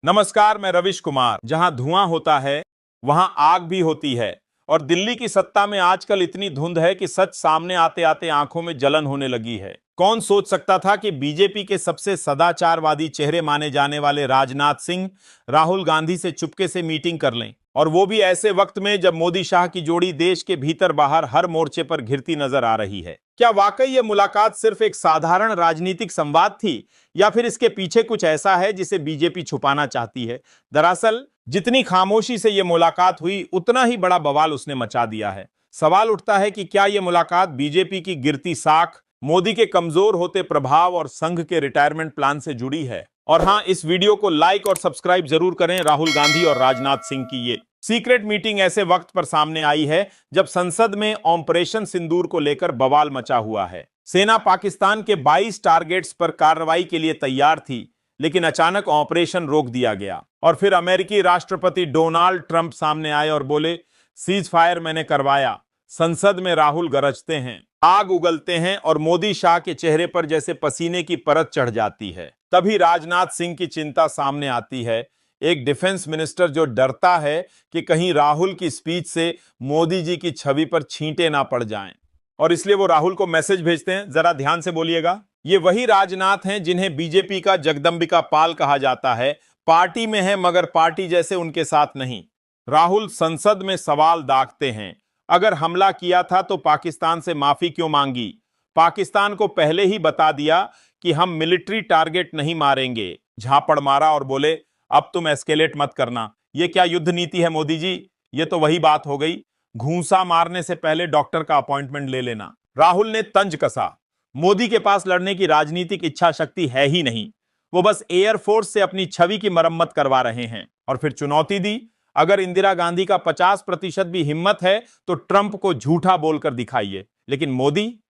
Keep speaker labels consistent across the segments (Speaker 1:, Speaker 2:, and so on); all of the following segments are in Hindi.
Speaker 1: नमस्कार, मैं रविश कुमार। जहां धुआं होता है वहां आग भी होती है और दिल्ली की सत्ता में आजकल इतनी धुंध है कि सच सामने आते आते आंखों में जलन होने लगी है। कौन सोच सकता था कि बीजेपी के सबसे सदाचारवादी चेहरे माने जाने वाले राजनाथ सिंह राहुल गांधी से चुपके से मीटिंग कर लें, और वो भी ऐसे वक्त में जब मोदी शाह की जोड़ी देश के भीतर बाहर हर मोर्चे पर घिरती नजर आ रही है। क्या वाकई ये मुलाकात सिर्फ एक साधारण राजनीतिक संवाद थी, या फिर इसके पीछे कुछ ऐसा है जिसे बीजेपी छुपाना चाहती है? दरअसल जितनी खामोशी से यह मुलाकात हुई, उतना ही बड़ा बवाल उसने मचा दिया है। सवाल उठता है कि क्या यह मुलाकात बीजेपी की गिरती साख, मोदी के कमजोर होते प्रभाव और संघ के रिटायरमेंट प्लान से जुड़ी है? और हां, इस वीडियो को लाइक और सब्सक्राइब जरूर करें। राहुल गांधी और राजनाथ सिंह की ये सीक्रेट मीटिंग ऐसे वक्त पर सामने आई है जब संसद में ऑपरेशन सिंदूर को लेकर बवाल मचा हुआ है। सेना पाकिस्तान के 22 टारगेट्स पर कार्रवाई के लिए तैयार थी, लेकिन अचानक ऑपरेशन रोक दिया गया। और फिर अमेरिकी राष्ट्रपति डोनाल्ड ट्रंप सामने आए और बोले, सीज फायर मैंने करवाया। संसद में राहुल गरजते हैं, आग उगलते हैं और मोदी शाह के चेहरे पर जैसे पसीने की परत चढ़ जाती है। तभी राजनाथ सिंह की चिंता सामने आती है। एक डिफेंस मिनिस्टर जो डरता है कि कहीं राहुल की स्पीच से मोदी जी की छवि पर छींटे ना पड़ जाएं, और इसलिए वो राहुल को मैसेज भेजते हैं। जरा ध्यान से बोलिएगा। ये वही राजनाथ हैं जिन्हें बीजेपी का जगदंबिका पाल कहा जाता है। पार्टी में है मगर पार्टी जैसे उनके साथ नहीं। राहुल संसद में सवाल दागते हैं, अगर हमला किया था तो पाकिस्तान से माफी क्यों मांगी? पाकिस्तान को पहले ही बता दिया कि हम मिलिट्री टारगेट नहीं मारेंगे। झापड़ मारा और बोले, अब तुम एस्केलेट मत करना। ये क्या युद्ध नीति है मोदी जी? ये तो वही बात हो गई, घूंसा मारने से पहले डॉक्टर का अपॉइंटमेंट ले लेना। राहुल ने तंज कसा, मोदी के पास लड़ने की राजनीतिक इच्छा शक्ति है ही नहीं। वो बस एयरफोर्स से अपनी छवि की मरम्मत करवा रहे हैं। और फिर चुनौती दी, अगर इंदिरा गांधी का 50% भी हिम्मत है तो ट्रंप को झूठा बोलकर दिखाइए। लेकिन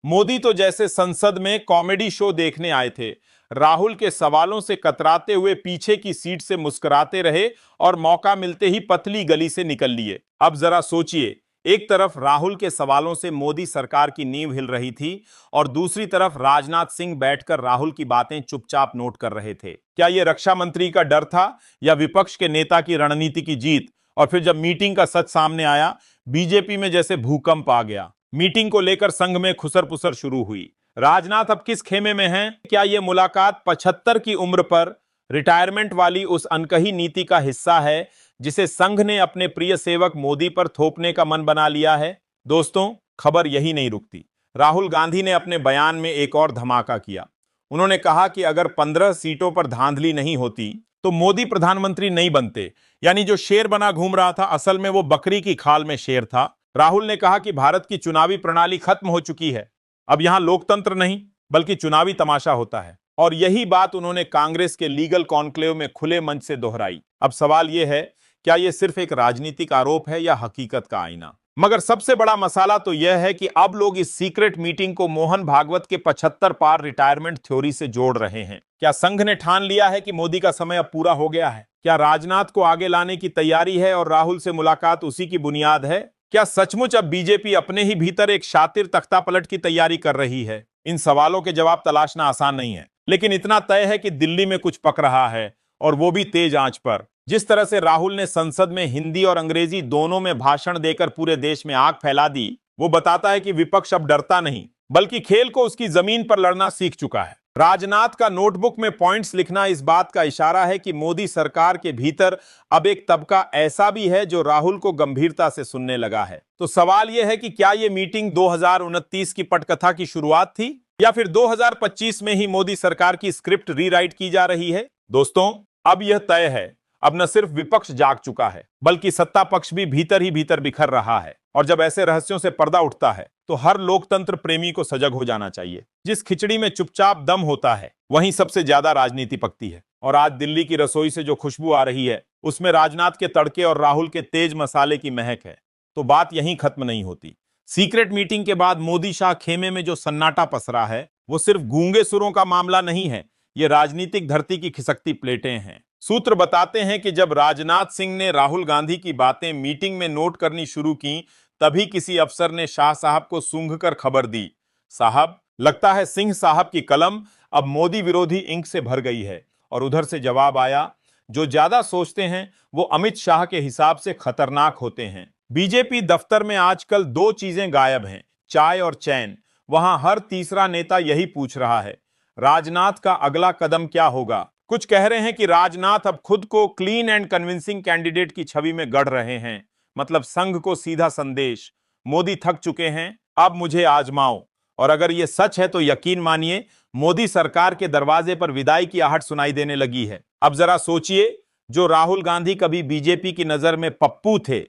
Speaker 1: मोदी तो जैसे संसद में कॉमेडी शो देखने आए थे। राहुल के सवालों से कतराते हुए पीछे की सीट से मुस्कुराते रहे और मौका मिलते ही पतली गली से निकल लिए। अब जरा सोचिए, एक तरफ राहुल के सवालों से मोदी सरकार की नींव हिल रही थी और दूसरी तरफ राजनाथ सिंह बैठकर राहुल की बातें चुपचाप नोट कर रहे थे। क्या यह रक्षा मंत्री का डर था या विपक्ष के नेता की रणनीति की जीत? और फिर जब मीटिंग का सच सामने आया, बीजेपी में जैसे भूकंप आ गया। मीटिंग को लेकर संघ में खुसर पुसर शुरू हुई। राजनाथ अब किस खेमे में हैं? क्या यह मुलाकात 75 की उम्र पर रिटायरमेंट वाली उस अनकही नीति का हिस्सा है जिसे संघ ने अपने प्रिय सेवक मोदी पर थोपने का मन बना लिया है? दोस्तों, खबर यही नहीं रुकती। राहुल गांधी ने अपने बयान में एक और धमाका किया। उन्होंने कहा कि अगर 15 सीटों पर धांधली नहीं होती तो मोदी प्रधानमंत्री नहीं बनते। यानी जो शेर बना घूम रहा था, असल में वो बकरी की खाल में शेर था। राहुल ने कहा कि भारत की चुनावी प्रणाली खत्म हो चुकी है। अब यहां लोकतंत्र नहीं बल्कि चुनावी तमाशा होता है। और यही बात उन्होंने कांग्रेस के लीगल कॉन्क्लेव में खुले मंच से दोहराई। अब सवाल यह है, क्या यह सिर्फ एक राजनीतिक आरोप है या हकीकत का आईना? मगर सबसे बड़ा मसाला तो यह है कि अब लोग इस सीक्रेट मीटिंग को मोहन भागवत के 75 पार रिटायरमेंट थ्योरी से जोड़ रहे हैं। क्या संघ ने ठान लिया है कि मोदी का समय अब पूरा हो गया है? क्या राजनाथ को आगे लाने की तैयारी है और राहुल से मुलाकात उसी की बुनियाद है? क्या सचमुच अब बीजेपी अपने ही भीतर एक शातिर तख्तापलट की तैयारी कर रही है? इन सवालों के जवाब तलाशना आसान नहीं है, लेकिन इतना तय है कि दिल्ली में कुछ पक रहा है, और वो भी तेज आंच पर। जिस तरह से राहुल ने संसद में हिंदी और अंग्रेजी दोनों में भाषण देकर पूरे देश में आग फैला दी, वो बताता है कि विपक्ष अब डरता नहीं बल्कि खेल को उसकी जमीन पर लड़ना सीख चुका है। राजनाथ का नोटबुक में पॉइंट्स लिखना इस बात का इशारा है कि मोदी सरकार के भीतर अब एक तबका ऐसा भी है जो राहुल को गंभीरता से सुनने लगा है। तो सवाल यह है कि क्या यह मीटिंग 2029 की पटकथा की शुरुआत थी, या फिर 2025 में ही मोदी सरकार की स्क्रिप्ट रीराइट की जा रही है? दोस्तों, अब यह तय है, अब न सिर्फ विपक्ष जाग चुका है बल्कि सत्ता पक्ष भी भीतर ही भीतर बिखर रहा है। और जब ऐसे रहस्यों से पर्दा उठता है तो हर लोकतंत्र प्रेमी को सजग हो जाना चाहिए। जिस खिचड़ी में चुपचाप दम होता है वहीं सबसे ज्यादा राजनीति पकती है। और आज दिल्ली की रसोई से जो खुशबू आ रही है उसमें राजनाथ के तड़के और राहुल के तेज मसाले की महक है। तो बात यहीं खत्म नहीं होती। सीक्रेट मीटिंग के बाद मोदी शाह खेमे में जो सन्नाटा पसरा है वो सिर्फ गूंगे सुरों का मामला नहीं है, ये राजनीतिक धरती की खिसकती प्लेटें हैं। सूत्र बताते हैं कि जब राजनाथ सिंह ने राहुल गांधी की बातें मीटिंग में नोट करनी शुरू की, तभी किसी अफसर ने शाह साहब को सूंघकर खबर दी, साहब, लगता है सिंह साहब की कलम अब मोदी विरोधी इंक से भर गई है। और उधर से जवाब आया, जो ज्यादा सोचते हैं वो अमित शाह के हिसाब से खतरनाक होते हैं। बीजेपी दफ्तर में आजकल दो चीजें गायब हैं, चाय और चैन। वहां हर तीसरा नेता यही पूछ रहा है, राजनाथ का अगला कदम क्या होगा। कुछ कह रहे हैं कि राजनाथ अब खुद को क्लीन एंड कन्विंसिंग कैंडिडेट की छवि में गढ़ रहे हैं। मतलब संघ को सीधा संदेश, मोदी थक चुके हैं, अब मुझे आजमाओ। और अगर यह सच है तो यकीन मानिए, मोदी सरकार के दरवाजे पर विदाई की आहट सुनाई देने लगी है। अब जरा सोचिए, जो राहुल गांधी कभी बीजेपी की नजर में पप्पू थे,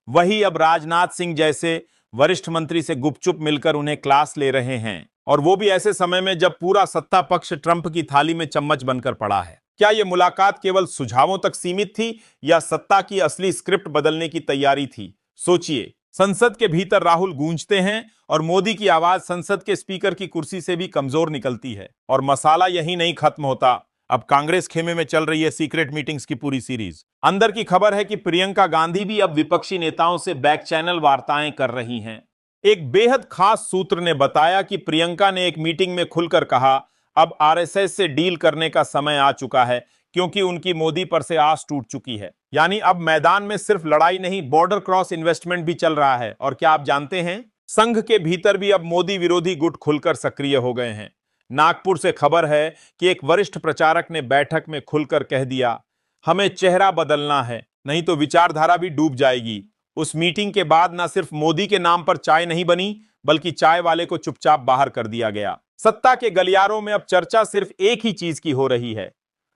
Speaker 1: वही अब राजनाथ सिंह जैसे वरिष्ठ मंत्री से गुपचुप मिलकर उन्हें क्लास ले रहे हैं, और वो भी ऐसे समय में जब पूरा सत्ता पक्ष ट्रंप की थाली में चम्मच बनकर पड़ा है। क्या यह मुलाकात केवल सुझावों तक सीमित थी या सत्ता की असली स्क्रिप्ट बदलने की तैयारी थी? सोचिए, संसद के भीतर राहुल गूंजते हैं और मोदी की आवाज संसद के स्पीकर की कुर्सी से भी कमजोर निकलती है। और मसाला यही नहीं खत्म होता, अब कांग्रेस खेमे में चल रही है सीक्रेट मीटिंग्स की पूरी सीरीज। अंदर की खबर है कि प्रियंका गांधी भी अब विपक्षी नेताओं से बैक चैनल वार्ताएं कर रही हैं। एक बेहद खास सूत्र ने बताया कि प्रियंका ने एक मीटिंग में खुलकर कहा, अब आरएसएस से डील करने का समय आ चुका है, क्योंकि उनकी मोदी पर से आस टूट चुकी है। यानी अब मैदान में सिर्फ लड़ाई नहीं, बॉर्डर क्रॉस इन्वेस्टमेंट भी चल रहा है। और क्या आप जानते हैं, संघ के भीतर भी अब मोदी विरोधी गुट खुलकर सक्रिय हो गए हैं। नागपुर से खबर है कि एक वरिष्ठ प्रचारक ने बैठक में खुलकर कह दिया, हमें चेहरा बदलना है, नहीं तो विचारधारा भी डूब जाएगी। उस मीटिंग के बाद न सिर्फ मोदी के नाम पर चाय नहीं बनी, बल्कि चाय वाले को चुपचाप बाहर कर दिया गया। सत्ता के गलियारों में अब चर्चा सिर्फ एक ही चीज की हो रही है,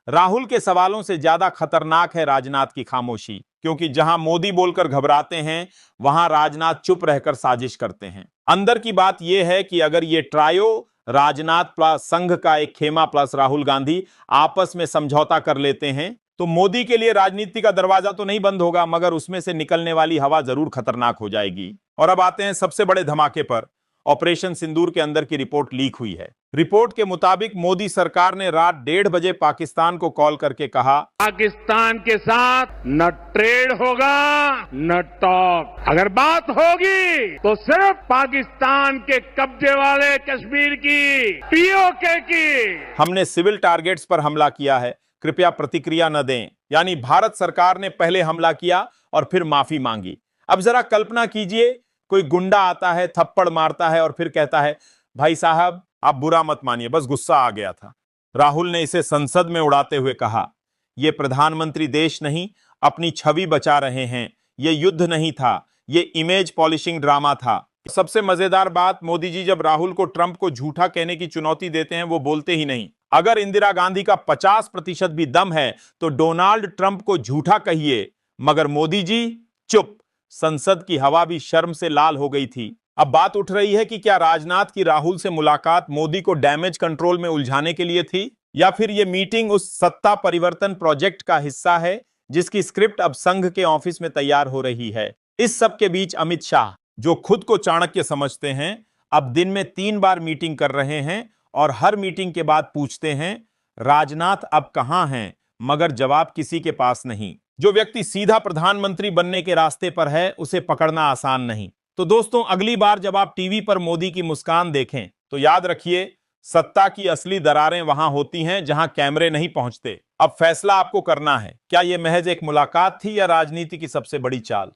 Speaker 1: राहुल के सवालों से ज्यादा खतरनाक है राजनाथ की खामोशी। क्योंकि जहां मोदी बोलकर घबराते हैं, वहां राजनाथ चुप रहकर साजिश करते हैं। अंदर की बात यह है कि अगर ये ट्रायो, राजनाथ प्लस संघ का एक खेमा प्लस राहुल गांधी, आपस में समझौता कर लेते हैं, तो मोदी के लिए राजनीति का दरवाजा तो नहीं बंद होगा, मगर उसमें से निकलने वाली हवा जरूर खतरनाक हो जाएगी। और अब आते हैं सबसे बड़े धमाके पर। ऑपरेशन सिंदूर के अंदर की रिपोर्ट लीक हुई है। रिपोर्ट के मुताबिक मोदी सरकार ने रात 1:30 बजे पाकिस्तान को कॉल करके कहा,
Speaker 2: पाकिस्तान के साथ न ट्रेड होगा न टॉक, अगर बात होगी तो सिर्फ पाकिस्तान के कब्जे वाले कश्मीर की, पीओके की।
Speaker 1: हमने सिविल टारगेट्स पर हमला किया है, कृपया प्रतिक्रिया न दें। यानी भारत सरकार ने पहले हमला किया और फिर माफी मांगी। अब जरा कल्पना कीजिए, कोई गुंडा आता है, थप्पड़ मारता है और फिर कहता है, भाई साहब आप बुरा मत मानिए, बस गुस्सा आ गया था। राहुल ने इसे संसद में उड़ाते हुए कहा, यह प्रधानमंत्री देश नहीं, अपनी छवि बचा रहे हैं, यह युद्ध नहीं था, यह इमेज पॉलिशिंग ड्रामा था। सबसे मजेदार बात, मोदी जी जब राहुल को ट्रंप को झूठा कहने की चुनौती देते हैं, वो बोलते ही नहीं, अगर इंदिरा गांधी का 50% भी दम है तो डोनाल्ड ट्रंप को झूठा कहिए। मगर मोदी जी चुप। संसद की हवा भी शर्म से लाल हो गई थी। अब बात उठ रही है कि क्या राजनाथ की राहुल से मुलाकात मोदी को डैमेज कंट्रोल में उलझाने के लिए थी, या फिर यह मीटिंग उस सत्ता परिवर्तन प्रोजेक्ट का हिस्सा है जिसकी स्क्रिप्ट अब संघ के ऑफिस में तैयार हो रही है। इस सब के बीच अमित शाह, जो खुद को चाणक्य समझते हैं, अब दिन में 3 बार मीटिंग कर रहे हैं और हर मीटिंग के बाद पूछते हैं, राजनाथ अब कहां हैं? मगर जवाब किसी के पास नहीं। जो व्यक्ति सीधा प्रधानमंत्री बनने के रास्ते पर है, उसे पकड़ना आसान नहीं। तो दोस्तों, अगली बार जब आप टीवी पर मोदी की मुस्कान देखें तो याद रखिए, सत्ता की असली दरारें वहां होती हैं जहां कैमरे नहीं पहुंचते। अब फैसला आपको करना है, क्या यह महज एक मुलाकात थी या राजनीति की सबसे बड़ी चाल?